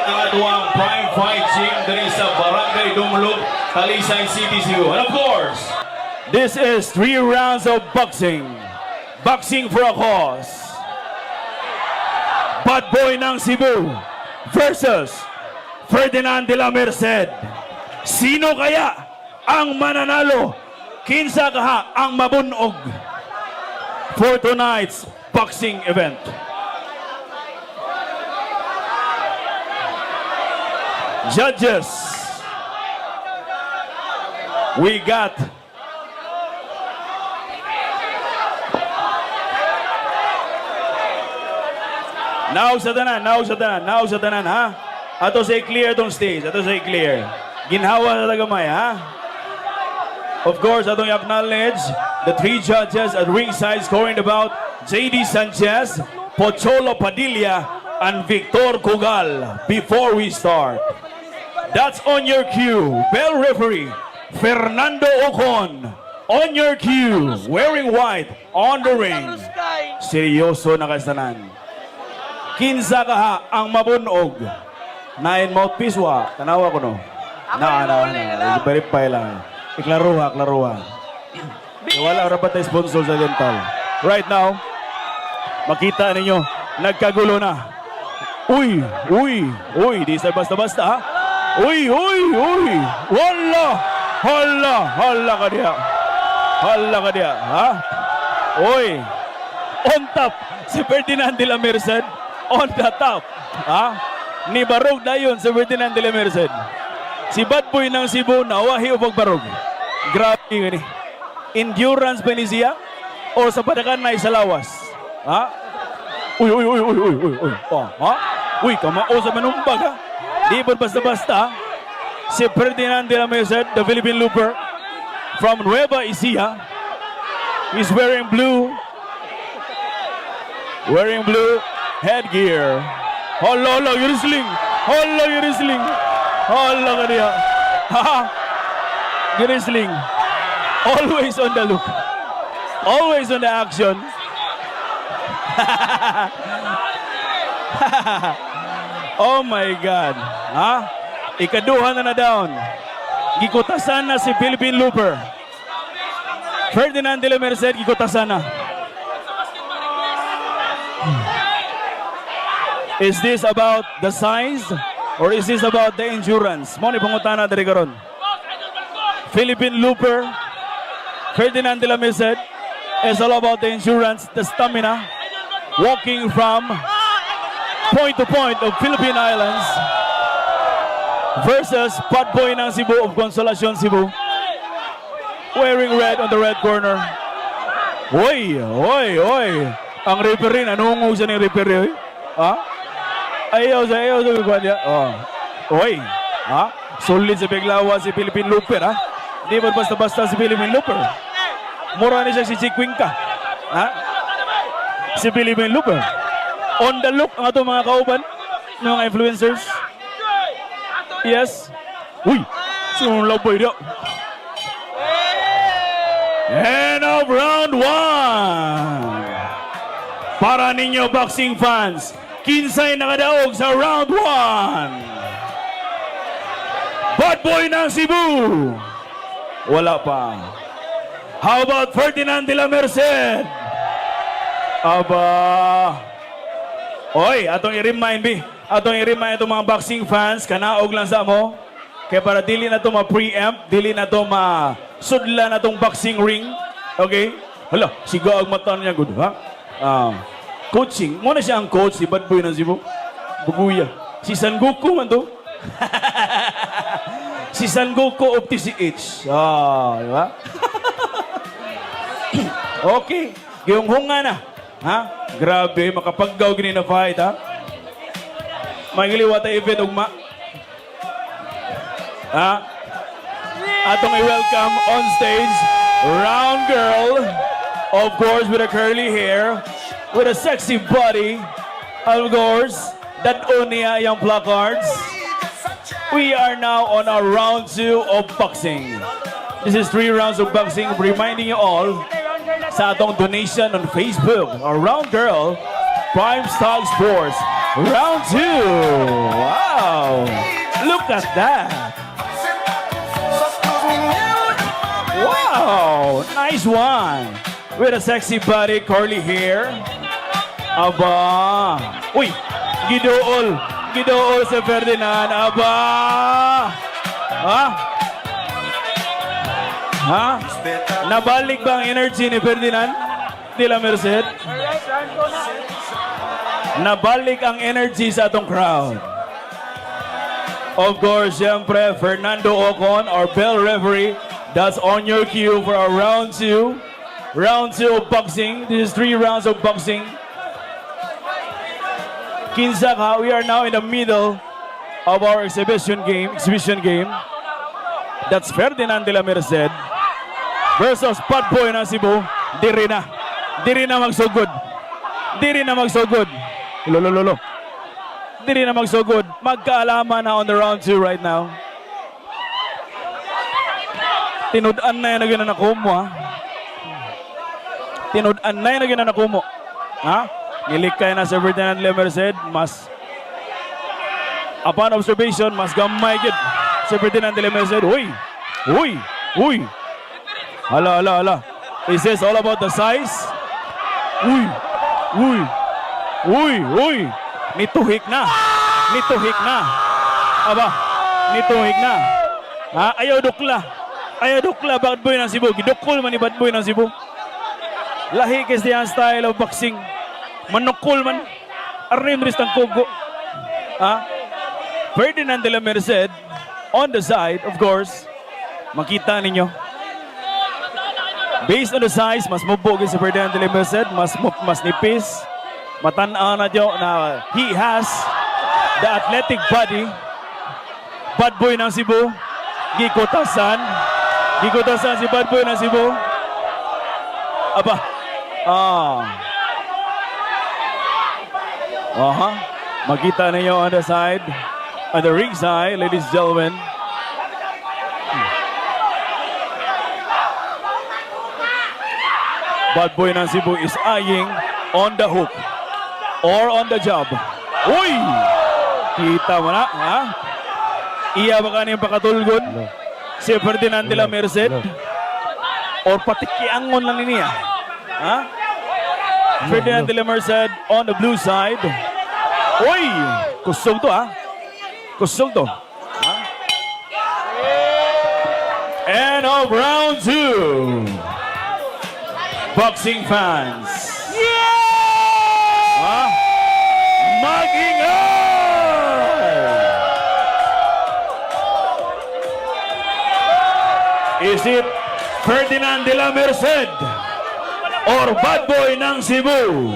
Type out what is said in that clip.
ang atuang prime fight gym diri sa Barangay Dumulog, Talisay City, Cebu. And of course, this is 3 rounds of boxing. Boxing for a cause. Bad Boy ng Cebu versus Ferdinand de la Merced. Sino kaya ang mananalo? Kinsa kaha ang mabunog for tonight's boxing event? Judges, we got now sa tanan, ha? Ato say clear tong stage, ato say clear. Ginhawa na tagamay, ha? Of course, atong acknowledge the 3 judges at ringside scoring about JD Sanchez, Pocholo Padilla, and Victor Cugal before we start. That's on your cue. Bell referee, Fernando Ocon. On your cue, wearing white on the ring. Seryoso na kasanan. Kinsa kaha ang mabunog. 9 mouthpiece wa. Tanawa ko no. Na. Verify lang. Iklaruha. Wala rapat tayo sponsor sa dental. Right now, makita ninyo, nagkagulo na. Uy, di sa basta-basta ha. Uy. Hala ka diya. Ha? Uy. On top, si Ferdinand de la Merced. On the top. Ha? Ni barog dayon si Ferdinand de la Merced. Si Bad Boy ng Cebu, nawahi o pagbarog. Grabe gani. Endurance ba ni siya? O sa padakan na sa lawas? Ha? Uy. Ha? Uy, kamao sa manumbag ha? Di ba basta-basta? Si Ferdinand de la Merced, the Philippine Looper from Nueva Ecija. He's wearing blue headgear. Hala, you're wrestling. Hala ka niya. Ha? Wrestling. Always on the look. Always on the action. Oh my God. Ha? Ikaduha na down. Gikutasan na si Philippine Looper. Ferdinand de la Merced, gikutasan na. Is this about the size or is this about the endurance? Mo ni pangutana diri karon. Philippine Looper, Ferdinand de la Merced, is all about the endurance, the stamina, walking from point to point of Philippine Islands versus Bad Boy ng Cebu of Consolacion, Cebu, wearing red on the red corner. Oy. Ang referee, nanungog siya ng referee. Ha? Ayaw sa kanya. Oh. Oy. Ha? Solid sa biglawa si Philippine Looper, ha? Di ba basta-basta si Philippine Looper? Mura na siya si Chikwinka. Ha? Si Philippine Looper. On the look ang atong mga kauban ng mga influencers. Yes. Uy. Sunong laboy niya. End of round 1. Para ninyo boxing fans, kinsay nakadaog sa round 1. Bad Boy ng Cebu. Wala pa. How about Ferdinand de la Merced? Aba. Oy, atong i-remind itong mga boxing fans, kanaog lang sa mo. Kaya para dili na to ma-preempt, dili na to ma-sudla na tong boxing ring. Okay? Hala, siga ang mata niya, good, ha? Coaching. Muna siya ang coach, si Bad Boy ng Cebu. Buguya. Si San Goku man to. Si San Goku of TCH. Di ba? Okay. Giyong-hunga na. Ha? Grabe, makapaggaw gini na fight, ha? Magiliwa tayo event ugma. Ha? Atong i-welcome on stage, round girl, of course with a curly hair, with a sexy body, of course, that unia yung placards. We are now on our round 2 of boxing. This is 3 rounds of boxing, reminding you all sa atong donation on Facebook, our round girl, Prime Stock Sports. Round 2. Wow. Look at that. Wow. Nice one. With a sexy body, curly hair. Aba. Uy. Gidool. Gidool si Ferdinand. Aba. Ha? Ha? Nabalik ba ang energy ni Ferdinand de la Merced? Nabalik ang energy sa atong crowd. Of course, siyempre, Fernando Ocon, our bell referee, that's on your cue for our round 2. Round 2 of boxing. This is 3 rounds of boxing. Kinsaka, we are now in the middle of our exhibition game. That's Ferdinand de la Merced versus Padboy ng Cebu. Diri na magsugod. Diri na magsugod. Lolo. Diri na magsugod. Magkaalaman na on the round 2 right now. Tinud-an na yan na nakumo, ha? Tinud-an na yan na nakumo. Ha? Nilikay na si Ferdinand de la Merced. Mas, upon observation, mas gamay gid si Ferdinand de la Merced. Uy! Hala. Is this all about the size? Uy! Nituhik na. Aba, nituhik na. Ha? Ayaw dukla. Bad boy ng Cebu. Gidukol man ni bad boy ng Cebu. Lahi kasi ang style of boxing. Manukol man. Arnim rin ang kugo. Ha? Ferdinand de la Merced on the side, of course. Makita ninyo. Based on the size, mas mubogin si Ferdinand de la Merced. Mas nipis. Matanaw na diyo na he has the athletic body. Bad boy ng Cebu. Gikotasan si bad boy ng Cebu. Aba. Makita ninyo on the side. On the ring side, ladies and gentlemen. Bad boy ng Cebu is eyeing on the hook. Or on the job. Uy! Kita mo na, ha? Iya ba kaniyang pakatulgon? Si Ferdinand de la Merced? Or patikiangon lang niya? Ha? Ferdinand de la Merced on the blue side. Uy! Kusog to, ha? Kusog to. Ha? And of round 2. Boxing fans. Is it Ferdinand de la Merced or Bad Boy ng Cebu?